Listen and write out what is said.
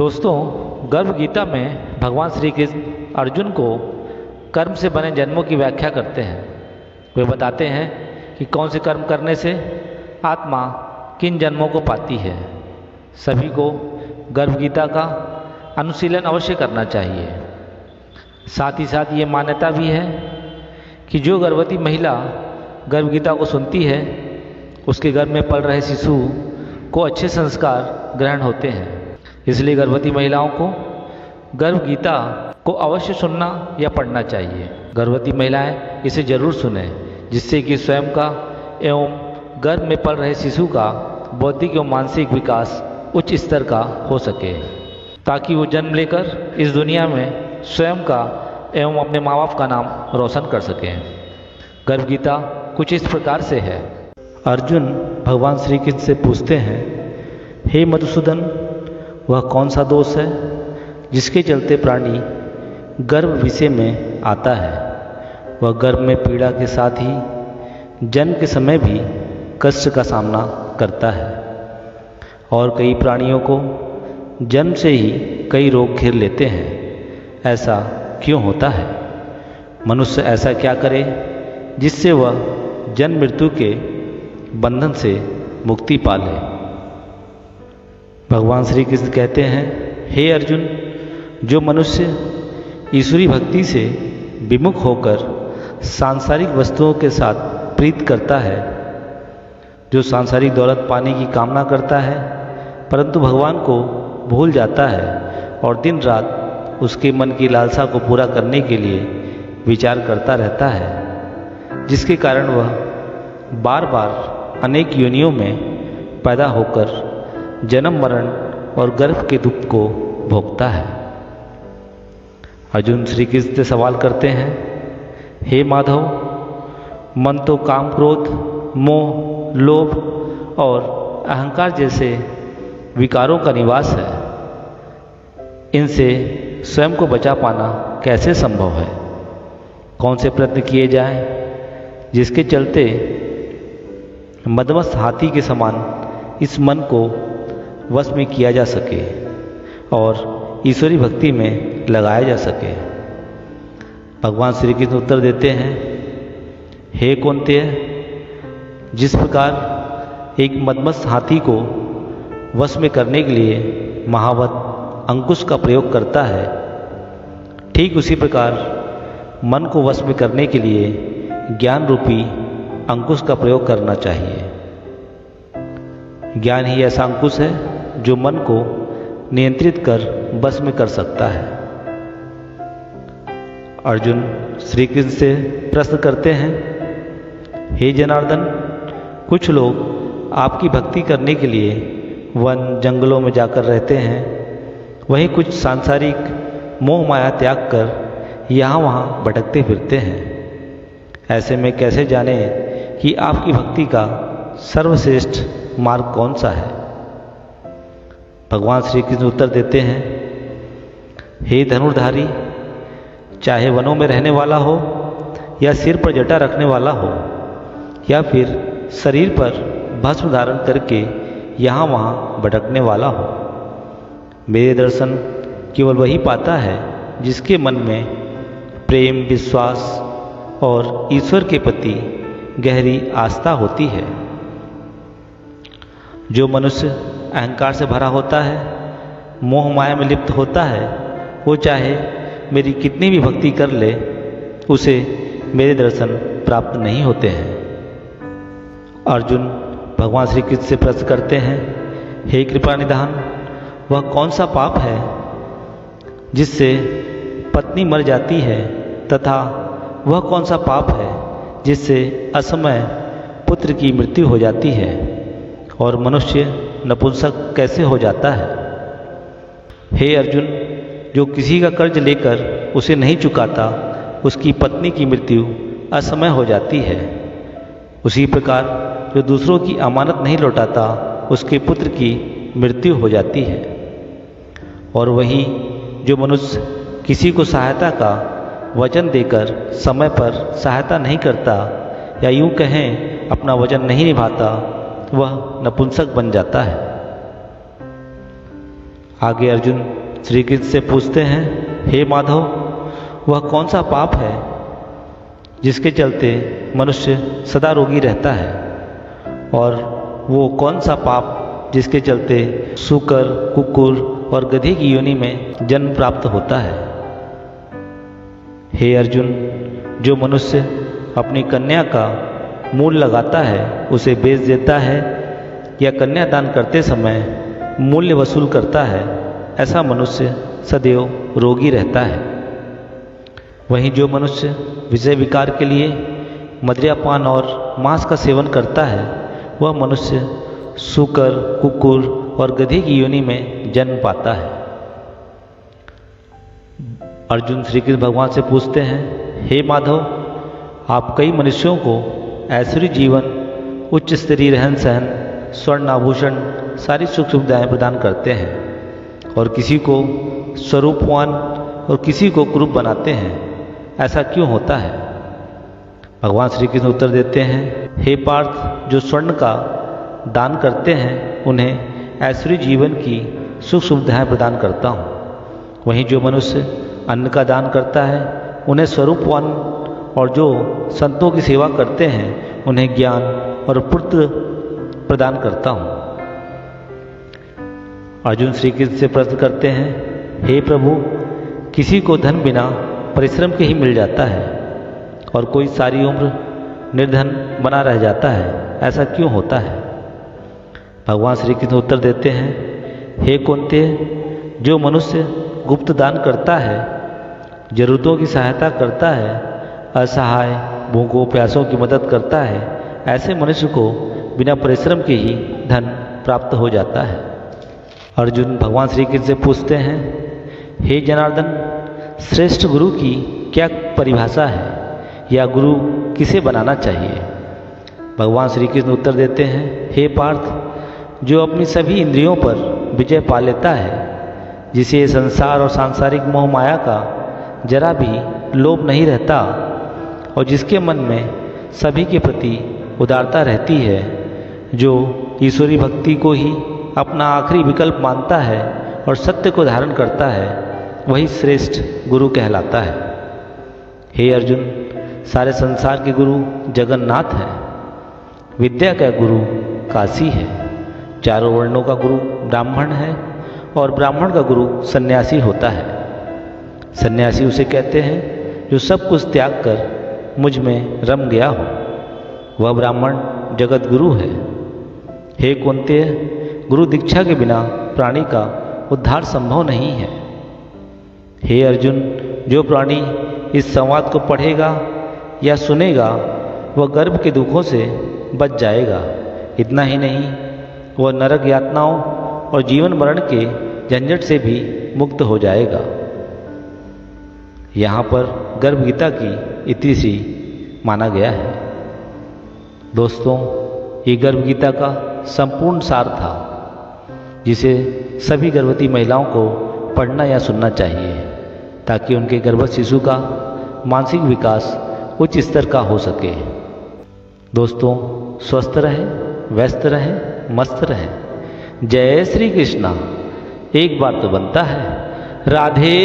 दोस्तों, गर्भ गीता में भगवान श्री कृष्ण अर्जुन को कर्म से बने जन्मों की व्याख्या करते हैं। वे बताते हैं कि कौन से कर्म करने से आत्मा किन जन्मों को पाती है। सभी को गर्भ गीता का अनुशीलन अवश्य करना चाहिए। साथ ही साथ ये मान्यता भी है कि जो गर्भवती महिला गर्भ गीता को सुनती है उसके गर्भ में पल रहे शिशु को अच्छे संस्कार ग्रहण होते हैं। इसलिए गर्भवती महिलाओं को गर्भ गीता को अवश्य सुनना या पढ़ना चाहिए। गर्भवती महिलाएं इसे जरूर सुनें, जिससे कि स्वयं का एवं गर्भ में पल रहे शिशु का बौद्धिक एवं मानसिक विकास उच्च स्तर का हो सके, ताकि वो जन्म लेकर इस दुनिया में स्वयं का एवं अपने माँ बाप का नाम रोशन कर सकें। गर्भ गीता कुछ इस प्रकार से है। अर्जुन भगवान श्री कृष्ण से पूछते हैं, हे मधुसूदन, वह कौन सा दोष है जिसके चलते प्राणी गर्भ विषय में आता है। वह गर्भ में पीड़ा के साथ ही जन्म के समय भी कष्ट का सामना करता है और कई प्राणियों को जन्म से ही कई रोग घेर लेते हैं। ऐसा क्यों होता है? मनुष्य ऐसा क्या करे जिससे वह जन्म मृत्यु के बंधन से मुक्ति पा ले? भगवान श्री कृष्ण कहते हैं, हे अर्जुन, जो मनुष्य ईश्वरी भक्ति से विमुख होकर सांसारिक वस्तुओं के साथ प्रीत करता है, जो सांसारिक दौलत पाने की कामना करता है परंतु भगवान को भूल जाता है और दिन रात उसके मन की लालसा को पूरा करने के लिए विचार करता रहता है, जिसके कारण वह बार बार अनेक योनियों में पैदा होकर जन्म मरण और गर्भ के दुख को भोगता है। अर्जुन श्री कृष्ण से सवाल करते हैं, हे माधव, मन तो काम, क्रोध, मोह, लोभ और अहंकार जैसे विकारों का निवास है। इनसे स्वयं को बचा पाना कैसे संभव है? कौन से प्रयत्न किए जाएं जिसके चलते मदमस्त हाथी के समान इस मन को वश में किया जा सके और ईश्वरी भक्ति में लगाया जा सके? भगवान श्री कृष्ण उत्तर देते हैं, हे कौन्तेय, जिस प्रकार एक मदमस्त हाथी को वश में करने के लिए महावत अंकुश का प्रयोग करता है, ठीक उसी प्रकार मन को वश में करने के लिए ज्ञान रूपी अंकुश का प्रयोग करना चाहिए। ज्ञान ही ऐसा अंकुश है जो मन को नियंत्रित कर बस में कर सकता है। अर्जुन श्री कृष्ण से प्रश्न करते हैं, हे जनार्दन, कुछ लोग आपकी भक्ति करने के लिए वन जंगलों में जाकर रहते हैं, वहीं कुछ सांसारिक मोह माया त्याग कर यहाँ वहाँ भटकते फिरते हैं। ऐसे में कैसे जाने कि आपकी भक्ति का सर्वश्रेष्ठ मार्ग कौन सा है? भगवान श्री कृष्ण उत्तर देते हैं, हे धनुर्धारी, चाहे वनों में रहने वाला हो या सिर पर जटा रखने वाला हो या फिर शरीर पर भस्म धारण करके यहाँ वहाँ भटकने वाला हो, मेरे दर्शन केवल वही पाता है जिसके मन में प्रेम, विश्वास और ईश्वर के प्रति गहरी आस्था होती है। जो मनुष्य अहंकार से भरा होता है, मोह माया में लिप्त होता है, वो चाहे मेरी कितनी भी भक्ति कर ले, उसे मेरे दर्शन प्राप्त नहीं होते हैं। अर्जुन भगवान श्री कृष्ण से प्रश्न करते हैं, हे कृपा निधान, वह कौन सा पाप है जिससे पत्नी मर जाती है तथा वह कौन सा पाप है जिससे असमय पुत्र की मृत्यु हो जाती है और मनुष्य नपुंसक कैसे हो जाता है? हे अर्जुन, जो किसी का कर्ज लेकर उसे नहीं चुकाता, उसकी पत्नी की मृत्यु असमय हो जाती है। उसी प्रकार जो दूसरों की अमानत नहीं लौटाता, उसके पुत्र की मृत्यु हो जाती है। और वही जो मनुष्य किसी को सहायता का वचन देकर समय पर सहायता नहीं करता या यूं कहें अपना वचन नहीं निभाता, वह नपुंसक बन जाता है। आगे अर्जुन श्री कृष्ण से पूछते हैं, हे माधव, वह कौन सा पाप है जिसके चलते मनुष्य सदा रोगी रहता है, और वो कौन सा पाप जिसके चलते सूकर, कुकुर और गधे की योनि में जन्म प्राप्त होता है। हे अर्जुन, जो मनुष्य अपनी कन्या का मूल लगाता है, उसे बेच देता है या कन्यादान करते समय मूल्य वसूल करता है, ऐसा मनुष्य सदैव रोगी रहता है। वहीं जो मनुष्य विषय विकार के लिए मदिरापान और मांस का सेवन करता है, वह मनुष्य सूकर, कुकुर और गधे की योनि में जन्म पाता है। अर्जुन श्री कृष्ण भगवान से पूछते हैं, हे माधव, आप कई मनुष्यों को ऐश्वर्य जीवन, उच्च स्तरीय रहन सहन, स्वर्ण आभूषण, सारी सुख सुविधाएं प्रदान करते हैं, और किसी को स्वरूपवान और किसी को कुरूप बनाते हैं, ऐसा क्यों होता है? भगवान श्री कृष्ण उत्तर देते हैं, हे पार्थ, जो स्वर्ण का दान करते हैं उन्हें ऐश्वर्य जीवन की सुख सुविधाएं प्रदान करता हूँ। वहीं जो मनुष्य अन्न का दान करता है उन्हें स्वरूपवान, और जो संतों की सेवा करते हैं उन्हें ज्ञान और पुत्र प्रदान करता हूँ। अर्जुन श्री कृष्ण से प्रश्न करते हैं, हे प्रभु, किसी को धन बिना परिश्रम के ही मिल जाता है और कोई सारी उम्र निर्धन बना रह जाता है, ऐसा क्यों होता है? भगवान श्री कृष्ण उत्तर देते हैं, हे कुंती, जो मनुष्य गुप्त दान करता है, जरूरतों की सहायता करता है, असहाय भूखों प्यासों की मदद करता है, ऐसे मनुष्य को बिना परिश्रम के ही धन प्राप्त हो जाता है। अर्जुन भगवान श्री कृष्ण से पूछते हैं, हे जनार्दन, श्रेष्ठ गुरु की क्या परिभाषा है, या गुरु किसे बनाना चाहिए? भगवान श्री कृष्ण उत्तर देते हैं, हे पार्थ, जो अपनी सभी इंद्रियों पर विजय पा लेता है, जिसे ये संसार और सांसारिक मोह माया का जरा भी लोभ नहीं रहता, और जिसके मन में सभी के प्रति उदारता रहती है, जो ईश्वरी भक्ति को ही अपना आखिरी विकल्प मानता है और सत्य को धारण करता है, वही श्रेष्ठ गुरु कहलाता है। हे अर्जुन, सारे संसार के गुरु जगन्नाथ हैं, विद्या का गुरु काशी है, चारों वर्णों का गुरु ब्राह्मण है, और ब्राह्मण का गुरु सन्यासी होता है। सन्यासी उसे कहते हैं जो सब कुछ त्याग कर मुझ में रम गया हो, वह ब्राह्मण जगत गुरु है। हे कुंती, गुरु दीक्षा के बिना प्राणी का उद्धार संभव नहीं है। हे अर्जुन, जो प्राणी इस संवाद को पढ़ेगा या सुनेगा, वह गर्भ के दुखों से बच जाएगा। इतना ही नहीं, वह नरक यातनाओं और जीवन मरण के झंझट से भी मुक्त हो जाएगा। यहाँ पर गर्भ गीता की इतिश्री माना गया है। दोस्तों, ये गर्भ गीता का संपूर्ण सार था, जिसे सभी गर्भवती महिलाओं को पढ़ना या सुनना चाहिए, ताकि उनके गर्भस्थ शिशु का मानसिक विकास उच्च स्तर का हो सके। दोस्तों, स्वस्थ रहें, व्यस्त रहें, मस्त रहें। जय श्री कृष्णा। एक बार तो बनता है, राधे